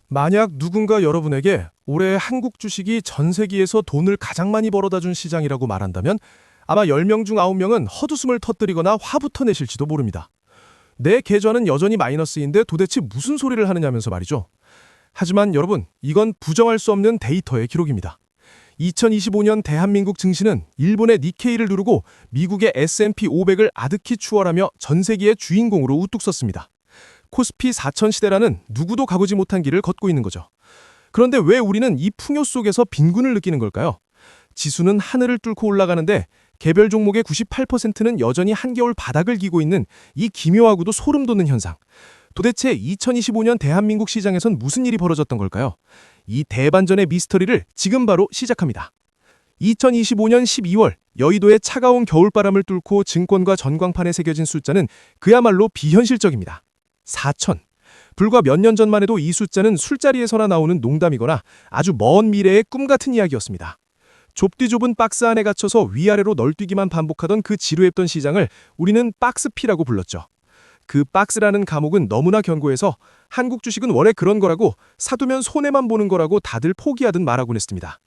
만약 누군가 여러분에게 올해 한국 주식이 전 세계에서 돈을 가장 많이 벌어다 준 시장이라고 말한다면 아마 10명 중 9명은 헛웃음을 터뜨리거나 화부터 내실지도 모릅니다. 내 계좌는 여전히 마이너스인데 도대체 무슨 소리를 하느냐면서 말이죠. 하지만 여러분, 이건 부정할 수 없는 데이터의 기록입니다. 2025년 대한민국 증시는 일본의 니케이를 누르고 미국의 S&P 500을 아득히 추월하며 전 세계의 주인공으로 우뚝 섰습니다. 코스피 4000 시대라는 누구도 가보지 못한 길을 걷고 있는 거죠. 그런데 왜 우리는 이 풍요 속에서 빈곤을 느끼는 걸까요? 지수는 하늘을 뚫고 올라가는데 개별 종목의 98%는 여전히 한겨울 바닥을 기고 있는 이 기묘하고도 소름 돋는 현상. 도대체 2025년 대한민국 시장에선 무슨 일이 벌어졌던 걸까요? 이 대반전의 미스터리를 지금 바로 시작합니다. 2025년 12월 여의도의 차가운 겨울바람을 뚫고 증권과 전광판에 새겨진 숫자는 그야말로 비현실적입니다. 4천. 불과 몇 년 전만 해도 이 숫자는 술자리에서나 나오는 농담이거나 아주 먼 미래의 꿈 같은 이야기였습니다. 좁디 좁은 박스 안에 갇혀서 위아래로 널뛰기만 반복하던 그 지루했던 시장을 우리는 박스피라고 불렀죠. 그 박스라는 감옥은 너무나 견고해서 한국 주식은 원래 그런 거라고 사두면 손해만 보는 거라고 다들 포기하듯 말하곤 했습니다.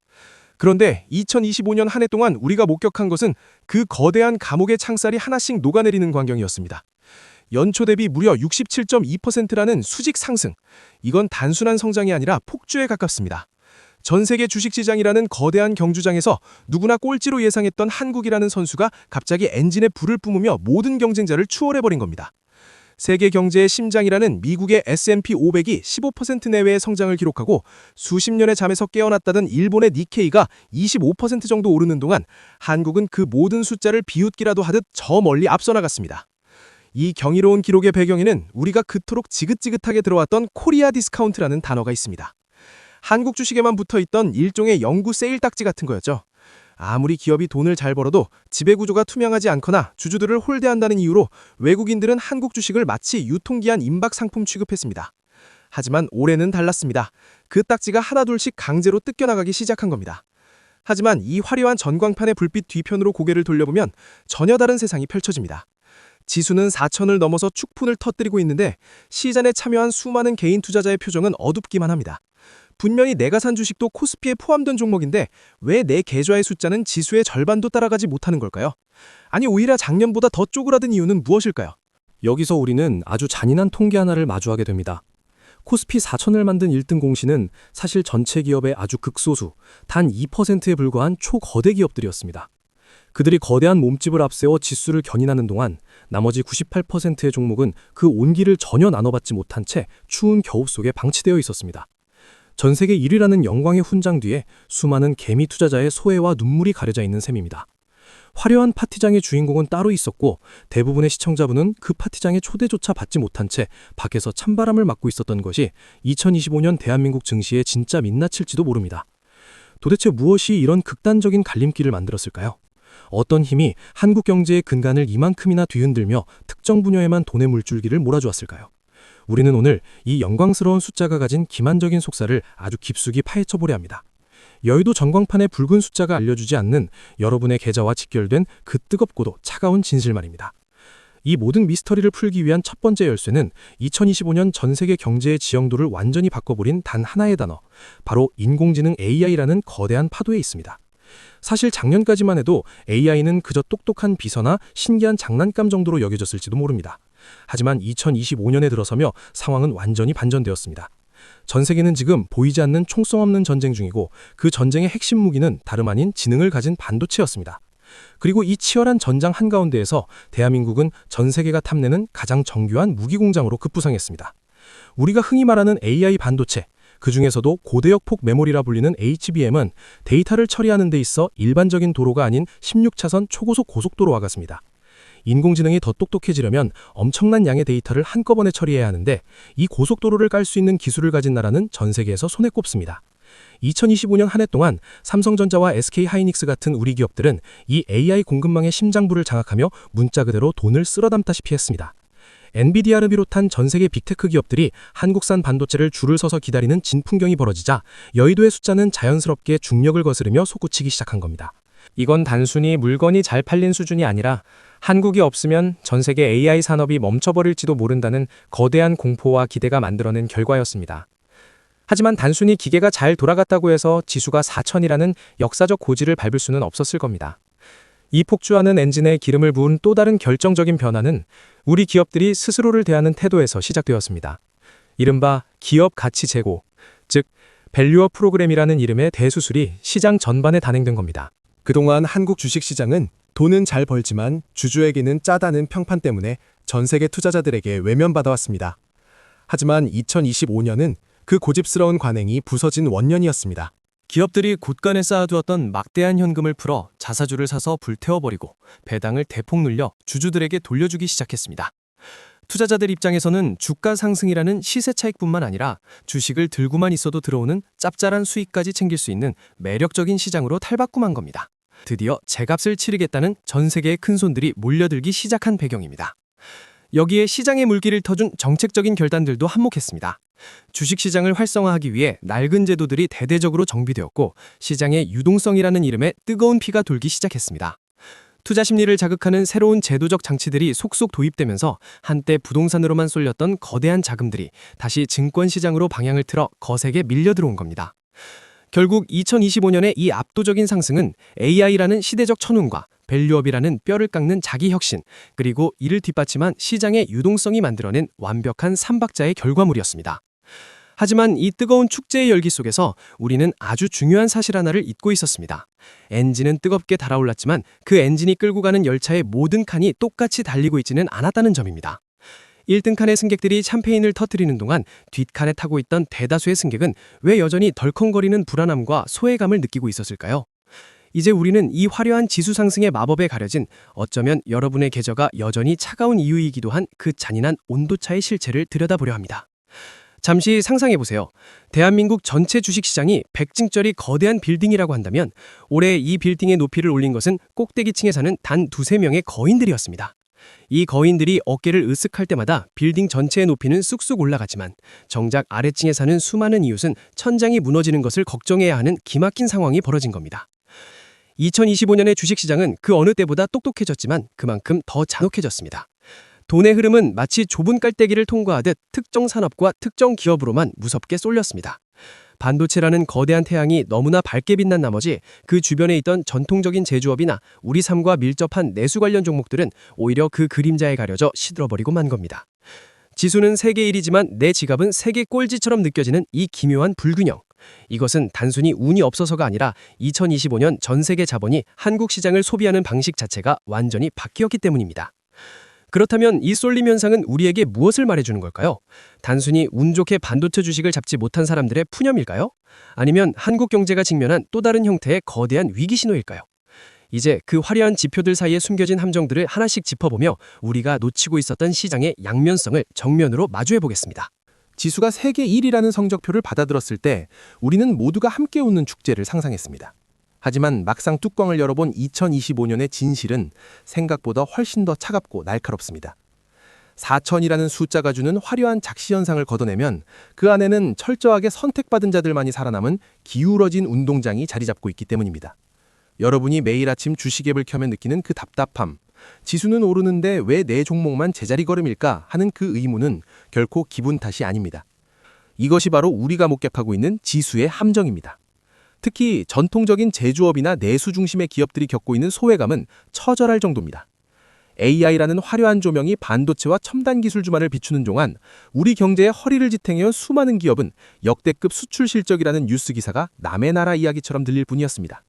그런데 2025년 한 해 동안 우리가 목격한 것은 그 거대한 감옥의 창살이 하나씩 녹아내리는 광경이었습니다. 연초 대비 무려 67.2%라는 수직 상승. 이건 단순한 성장이 아니라 폭주에 가깝습니다. 전 세계 주식시장이라는 거대한 경주장에서 누구나 꼴찌로 예상했던 한국이라는 선수가 갑자기 엔진에 불을 뿜으며 모든 경쟁자를 추월해버린 겁니다. 세계 경제의 심장이라는 미국의 S&P 500이 15% 내외의 성장을 기록하고 수십 년의 잠에서 깨어났다던 일본의 니케이가 25% 정도 오르는 동안 한국은 그 모든 숫자를 비웃기라도 하듯 저 멀리 앞서 나갔습니다. 이 경이로운 기록의 배경에는 우리가 그토록 지긋지긋하게 들어왔던 코리아 디스카운트라는 단어가 있습니다. 한국 주식에만 붙어있던 일종의 영구 세일 딱지 같은 거였죠. 아무리 기업이 돈을 잘 벌어도 지배구조가 투명하지 않거나 주주들을 홀대한다는 이유로 외국인들은 한국 주식을 마치 유통기한 임박 상품 취급했습니다. 하지만 올해는 달랐습니다. 그 딱지가 하나둘씩 강제로 뜯겨나가기 시작한 겁니다. 하지만 이 화려한 전광판의 불빛 뒤편으로 고개를 돌려보면 전혀 다른 세상이 펼쳐집니다. 지수는 4천을 넘어서 축풍을 터뜨리고 있는데 시장에 참여한 수많은 개인 투자자의 표정은 어둡기만 합니다. 분명히 내가 산 주식도 코스피에 포함된 종목인데 왜 내 계좌의 숫자는 지수의 절반도 따라가지 못하는 걸까요? 아니 오히려 작년보다 더 쪼그라든 이유는 무엇일까요? 여기서 우리는 아주 잔인한 통계 하나를 마주하게 됩니다. 코스피 4000을 만든 1등 공시는 사실 전체 기업의 아주 극소수, 단 2%에 불과한 초거대 기업들이었습니다. 그들이 거대한 몸집을 앞세워 지수를 견인하는 동안 나머지 98%의 종목은 그 온기를 전혀 나눠받지 못한 채 추운 겨우 속에 방치되어 있었습니다. 전 세계 1위라는 영광의 훈장 뒤에 수많은 개미 투자자의 소외와 눈물이 가려져 있는 셈입니다. 화려한 파티장의 주인공은 따로 있었고 대부분의 시청자분은 그 파티장의 초대조차 받지 못한 채 밖에서 찬바람을 맞고 있었던 것이 2025년 대한민국 증시의 진짜 민낯일지도 모릅니다. 도대체 무엇이 이런 극단적인 갈림길을 만들었을까요? 어떤 힘이 한국 경제의 근간을 이만큼이나 뒤흔들며 특정 분야에만 돈의 물줄기를 몰아주었을까요? 우리는 오늘 이 영광스러운 숫자가 가진 기만적인 속사를 아주 깊숙이 파헤쳐보려 합니다. 여의도 전광판의 붉은 숫자가 알려주지 않는 여러분의 계좌와 직결된 그 뜨겁고도 차가운 진실 말입니다. 이 모든 미스터리를 풀기 위한 첫 번째 열쇠는 2025년 전 세계 경제의 지형도를 완전히 바꿔버린 단 하나의 단어, 바로 인공지능 AI라는 거대한 파도에 있습니다. 사실 작년까지만 해도 AI는 그저 똑똑한 비서나 신기한 장난감 정도로 여겨졌을지도 모릅니다. 하지만 2025년에 들어서며 상황은 완전히 반전되었습니다. 전 세계는 지금 보이지 않는 총성 없는 전쟁 중이고 그 전쟁의 핵심 무기는 다름 아닌 지능을 가진 반도체였습니다. 그리고 이 치열한 전장 한가운데에서 대한민국은 전 세계가 탐내는 가장 정교한 무기공장으로 급부상했습니다. 우리가 흔히 말하는 AI 반도체, 그 중에서도 고대역 폭 메모리라 불리는 HBM은 데이터를 처리하는 데 있어 일반적인 도로가 아닌 16차선 초고속 고속도로와 같습니다. 인공지능이 더 똑똑해지려면 엄청난 양의 데이터를 한꺼번에 처리해야 하는데 이 고속도로를 깔 수 있는 기술을 가진 나라는 전 세계에서 손에 꼽습니다. 2025년 한 해 동안 삼성전자와 SK하이닉스 같은 우리 기업들은 이 AI 공급망의 심장부를 장악하며 문자 그대로 돈을 쓸어담다시피 했습니다. 엔비디아를 비롯한 전 세계 빅테크 기업들이 한국산 반도체를 줄을 서서 기다리는 진풍경이 벌어지자 여의도의 숫자는 자연스럽게 중력을 거스르며 솟구치기 시작한 겁니다. 이건 단순히 물건이 잘 팔린 수준이 아니라 한국이 없으면 전 세계 AI 산업이 멈춰버릴지도 모른다는 거대한 공포와 기대가 만들어낸 결과였습니다. 하지만 단순히 기계가 잘 돌아갔다고 해서 지수가 4천이라는 역사적 고지를 밟을 수는 없었을 겁니다. 이 폭주하는 엔진에 기름을 부은 또 다른 결정적인 변화는 우리 기업들이 스스로를 대하는 태도에서 시작되었습니다. 이른바 기업 가치 제고, 즉 밸류어 프로그램이라는 이름의 대수술이 시장 전반에 단행된 겁니다. 그동안 한국 주식시장은 돈은 잘 벌지만 주주에게는 짜다는 평판 때문에 전 세계 투자자들에게 외면받아왔습니다. 하지만 2025년은 그 고집스러운 관행이 부서진 원년이었습니다. 기업들이 곳간에 쌓아두었던 막대한 현금을 풀어 자사주를 사서 불태워버리고 배당을 대폭 늘려 주주들에게 돌려주기 시작했습니다. 투자자들 입장에서는 주가 상승이라는 시세 차익뿐만 아니라 주식을 들고만 있어도 들어오는 짭짤한 수익까지 챙길 수 있는 매력적인 시장으로 탈바꿈한 겁니다. 드디어 제값을 치르겠다는 전 세계의 큰손들이 몰려들기 시작한 배경입니다. 여기에 시장의 물기를 터준 정책적인 결단들도 한몫했습니다. 주식시장을 활성화하기 위해 낡은 제도들이 대대적으로 정비되었고 시장의 유동성이라는 이름의 뜨거운 피가 돌기 시작했습니다. 투자 심리를 자극하는 새로운 제도적 장치들이 속속 도입되면서 한때 부동산으로만 쏠렸던 거대한 자금들이 다시 증권시장으로 방향을 틀어 거세게 밀려 들어온 겁니다. 결국 2025년의 이 압도적인 상승은 AI라는 시대적 천운과 밸류업이라는 뼈를 깎는 자기 혁신, 그리고 이를 뒷받침한 시장의 유동성이 만들어낸 완벽한 삼박자의 결과물이었습니다. 하지만 이 뜨거운 축제의 열기 속에서 우리는 아주 중요한 사실 하나를 잊고 있었습니다. 엔진은 뜨겁게 달아올랐지만 그 엔진이 끌고 가는 열차의 모든 칸이 똑같이 달리고 있지는 않았다는 점입니다. 1등 칸의 승객들이 샴페인을 터뜨리는 동안 뒷칸에 타고 있던 대다수의 승객은 왜 여전히 덜컹거리는 불안함과 소외감을 느끼고 있었을까요? 이제 우리는 이 화려한 지수 상승의 마법에 가려진, 어쩌면 여러분의 계좌가 여전히 차가운 이유이기도 한 그 잔인한 온도차의 실체를 들여다보려 합니다. 잠시 상상해보세요. 대한민국 전체 주식시장이 100층짜리 거대한 빌딩이라고 한다면 올해 이 빌딩의 높이를 올린 것은 꼭대기층에 사는 단 두세 명의 거인들이었습니다. 이 거인들이 어깨를 으쓱할 때마다 빌딩 전체의 높이는 쑥쑥 올라가지만 정작 아래층에 사는 수많은 이웃은 천장이 무너지는 것을 걱정해야 하는 기막힌 상황이 벌어진 겁니다. 2025년의 주식시장은 그 어느 때보다 똑똑해졌지만 그만큼 더 잔혹해졌습니다. 돈의 흐름은 마치 좁은 깔때기를 통과하듯 특정 산업과 특정 기업으로만 무섭게 쏠렸습니다. 반도체라는 거대한 태양이 너무나 밝게 빛난 나머지 그 주변에 있던 전통적인 제조업이나 우리 삶과 밀접한 내수 관련 종목들은 오히려 그 그림자에 가려져 시들어버리고 만 겁니다. 지수는 세계 1위지만 내 지갑은 세계 꼴찌처럼 느껴지는 이 기묘한 불균형. 이것은 단순히 운이 없어서가 아니라 2025년 전 세계 자본이 한국 시장을 소비하는 방식 자체가 완전히 바뀌었기 때문입니다. 그렇다면 이 쏠림 현상은 우리에게 무엇을 말해주는 걸까요? 단순히 운 좋게 반도체 주식을 잡지 못한 사람들의 푸념일까요? 아니면 한국 경제가 직면한 또 다른 형태의 거대한 위기 신호일까요? 이제 그 화려한 지표들 사이에 숨겨진 함정들을 하나씩 짚어보며 우리가 놓치고 있었던 시장의 양면성을 정면으로 마주해보겠습니다. 지수가 세계 1위라는 성적표를 받아들었을 때 우리는 모두가 함께 웃는 축제를 상상했습니다. 하지만 막상 뚜껑을 열어본 2025년의 진실은 생각보다 훨씬 더 차갑고 날카롭습니다. 4천이라는 숫자가 주는 화려한 작시현상을 걷어내면 그 안에는 철저하게 선택받은 자들만이 살아남은 기울어진 운동장이 자리 잡고 있기 때문입니다. 여러분이 매일 아침 주식 앱을 켜면 느끼는 그 답답함, 지수는 오르는데 왜 내 종목만 제자리 걸음일까 하는 그 의문은 결코 기분 탓이 아닙니다. 이것이 바로 우리가 목격하고 있는 지수의 함정입니다. 특히 전통적인 제조업이나 내수 중심의 기업들이 겪고 있는 소외감은 처절할 정도입니다. AI라는 화려한 조명이 반도체와 첨단 기술주만을 비추는 동안 우리 경제에 허리를 지탱해온 수많은 기업은 역대급 수출 실적이라는 뉴스 기사가 남의 나라 이야기처럼 들릴 뿐이었습니다.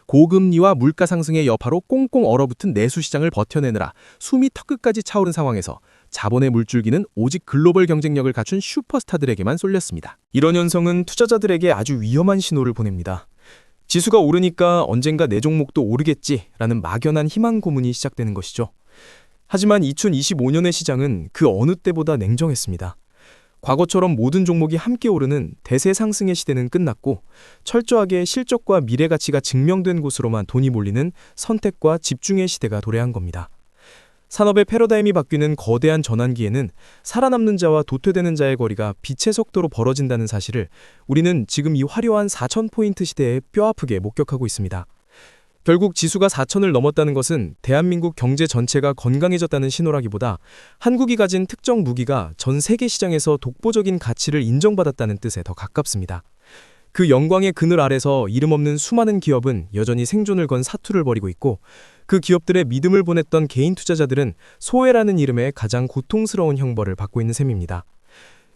고금리와 물가 상승의 여파로 꽁꽁 얼어붙은 내수 시장을 버텨내느라 숨이 턱끝까지 차오른 상황에서 자본의 물줄기는 오직 글로벌 경쟁력을 갖춘 슈퍼스타들에게만 쏠렸습니다. 이런 현상은 투자자들에게 아주 위험한 신호를 보냅니다. 지수가 오르니까 언젠가 내 종목도 오르겠지라는 막연한 희망 고문이 시작되는 것이죠. 하지만 2025년의 시장은 그 어느 때보다 냉정했습니다. 과거처럼 모든 종목이 함께 오르는 대세 상승의 시대는 끝났고 철저하게 실적과 미래 가치가 증명된 곳으로만 돈이 몰리는 선택과 집중의 시대가 도래한 겁니다. 산업의 패러다임이 바뀌는 거대한 전환기에는 살아남는 자와 도태되는 자의 거리가 빛의 속도로 벌어진다는 사실을 우리는 지금 이 화려한 4,000포인트 시대에 뼈아프게 목격하고 있습니다. 결국 지수가 4천을 넘었다는 것은 대한민국 경제 전체가 건강해졌다는 신호라기보다 한국이 가진 특정 무기가 전 세계 시장에서 독보적인 가치를 인정받았다는 뜻에 더 가깝습니다. 그 영광의 그늘 아래서 이름 없는 수많은 기업은 여전히 생존을 건 사투를 벌이고 있고, 그 기업들의 믿음을 보냈던 개인 투자자들은 소외라는 이름의 가장 고통스러운 형벌을 받고 있는 셈입니다.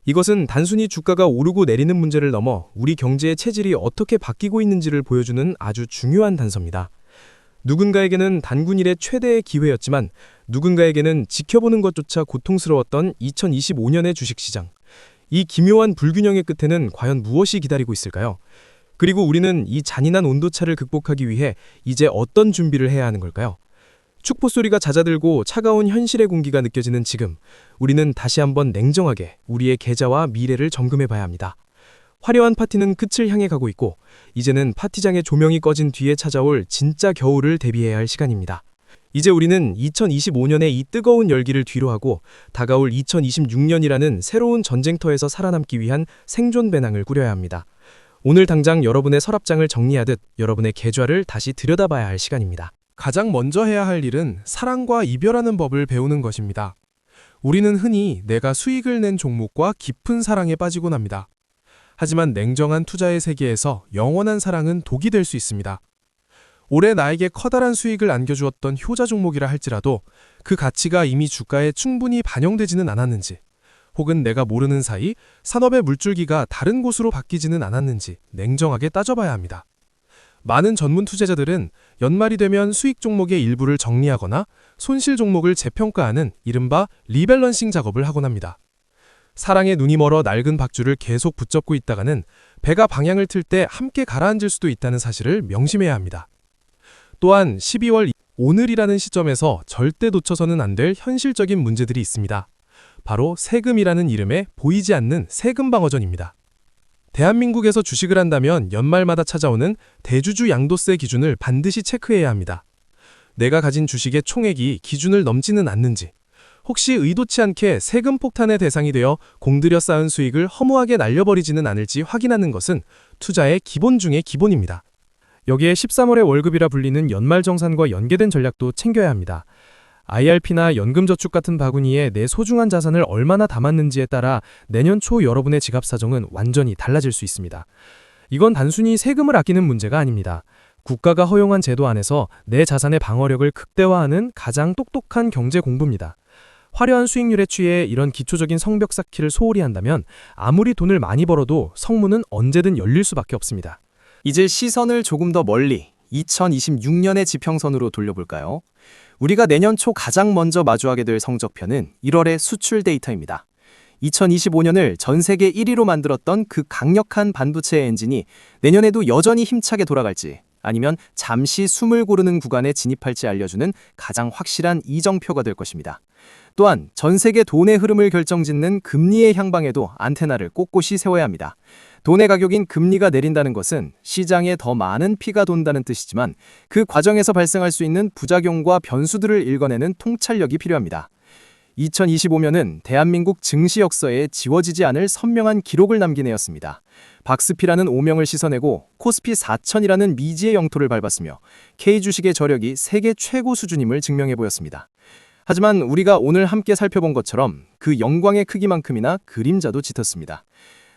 이것은 단순히 주가가 오르고 내리는 문제를 넘어 우리 경제의 체질이 어떻게 바뀌고 있는지를 보여주는 아주 중요한 단서입니다. 누군가에게는 단군 일의 최대의 기회였지만 누군가에게는 지켜보는 것조차 고통스러웠던 2025년의 주식시장. 이 기묘한 불균형의 끝에는 과연 무엇이 기다리고 있을까요? 그리고 우리는 이 잔인한 온도차를 극복하기 위해 이제 어떤 준비를 해야 하는 걸까요? 축포 소리가 잦아들고 차가운 현실의 공기가 느껴지는 지금, 우리는 다시 한번 냉정하게 우리의 계좌와 미래를 점검해 봐야 합니다. 화려한 파티는 끝을 향해 가고 있고, 이제는 파티장의 조명이 꺼진 뒤에 찾아올 진짜 겨울을 대비해야 할 시간입니다. 이제 우리는 2025년의 이 뜨거운 열기를 뒤로하고 다가올 2026년이라는 새로운 전쟁터에서 살아남기 위한 생존 배낭을 꾸려야 합니다. 오늘 당장 여러분의 서랍장을 정리하듯 여러분의 계좌를 다시 들여다봐야 할 시간입니다. 가장 먼저 해야 할 일은 사랑과 이별하는 법을 배우는 것입니다. 우리는 흔히 내가 수익을 낸 종목과 깊은 사랑에 빠지곤 합니다. 하지만 냉정한 투자의 세계에서 영원한 사랑은 독이 될 수 있습니다. 올해 나에게 커다란 수익을 안겨주었던 효자 종목이라 할지라도 그 가치가 이미 주가에 충분히 반영되지는 않았는지, 혹은 내가 모르는 사이 산업의 물줄기가 다른 곳으로 바뀌지는 않았는지 냉정하게 따져봐야 합니다. 많은 전문 투자자들은 연말이 되면 수익 종목의 일부를 정리하거나 손실 종목을 재평가하는 이른바 리밸런싱 작업을 하곤 합니다. 사랑에 눈이 멀어 낡은 박주를 계속 붙잡고 있다가는 배가 방향을 틀 때 함께 가라앉을 수도 있다는 사실을 명심해야 합니다. 또한 12월 오늘이라는 시점에서 절대 놓쳐서는 안 될 현실적인 문제들이 있습니다. 바로 세금이라는 이름의 보이지 않는 세금 방어전입니다. 대한민국에서 주식을 한다면 연말마다 찾아오는 대주주 양도세 기준을 반드시 체크해야 합니다. 내가 가진 주식의 총액이 기준을 넘지는 않는지, 혹시 의도치 않게 세금 폭탄의 대상이 되어 공들여 쌓은 수익을 허무하게 날려버리지는 않을지 확인하는 것은 투자의 기본 중의 기본입니다. 여기에 13월의 월급이라 불리는 연말정산과 연계된 전략도 챙겨야 합니다. IRP나 연금저축 같은 바구니에 내 소중한 자산을 얼마나 담았는지에 따라 내년 초 여러분의 지갑 사정은 완전히 달라질 수 있습니다. 이건 단순히 세금을 아끼는 문제가 아닙니다. 국가가 허용한 제도 안에서 내 자산의 방어력을 극대화하는 가장 똑똑한 경제 공부입니다. 화려한 수익률에 취해 이런 기초적인 성벽 쌓기를 소홀히 한다면 아무리 돈을 많이 벌어도 성문은 언제든 열릴 수밖에 없습니다. 이제 시선을 조금 더 멀리 2026년의 지평선으로 돌려볼까요? 우리가 내년 초 가장 먼저 마주하게 될 성적표는 1월의 수출 데이터입니다. 2025년을 전 세계 1위로 만들었던 그 강력한 반도체 엔진이 내년에도 여전히 힘차게 돌아갈지, 아니면 잠시 숨을 고르는 구간에 진입할지 알려주는 가장 확실한 이정표가 될 것입니다. 또한 전 세계 돈의 흐름을 결정짓는 금리의 향방에도 안테나를 꼿꼿이 세워야 합니다. 돈의 가격인 금리가 내린다는 것은 시장에 더 많은 피가 돈다는 뜻이지만 그 과정에서 발생할 수 있는 부작용과 변수들을 읽어내는 통찰력이 필요합니다. 2025년은 대한민국 증시 역사에 지워지지 않을 선명한 기록을 남긴 해였습니다. 박스피라는 오명을 씻어내고 코스피 4000이라는 미지의 영토를 밟았으며 K주식의 저력이 세계 최고 수준임을 증명해 보였습니다. 하지만 우리가 오늘 함께 살펴본 것처럼 그 영광의 크기만큼이나 그림자도 짙었습니다.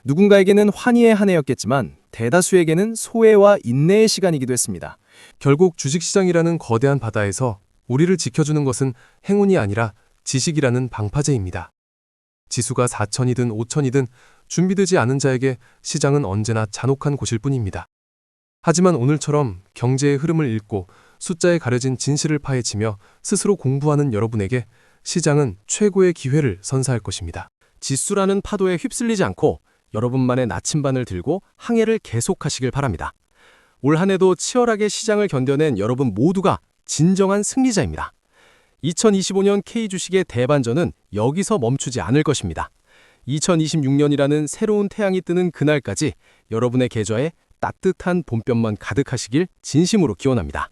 누군가에게는 환희의 한 해였겠지만 대다수에게는 소외와 인내의 시간이기도 했습니다. 결국 주식시장이라는 거대한 바다에서 우리를 지켜주는 것은 행운이 아니라 지식이라는 방파제입니다. 지수가 4천이든 5천이든 준비되지 않은 자에게 시장은 언제나 잔혹한 곳일 뿐입니다. 하지만 오늘처럼 경제의 흐름을 읽고 숫자에 가려진 진실을 파헤치며 스스로 공부하는 여러분에게 시장은 최고의 기회를 선사할 것입니다. 지수라는 파도에 휩쓸리지 않고 여러분만의 나침반을 들고 항해를 계속하시길 바랍니다. 올 한 해도 치열하게 시장을 견뎌낸 여러분 모두가 진정한 승리자입니다. 2025년 K주식의 대반전은 여기서 멈추지 않을 것입니다. 2026년이라는 새로운 태양이 뜨는 그날까지 여러분의 계좌에 따뜻한 봄볕만 가득하시길 진심으로 기원합니다.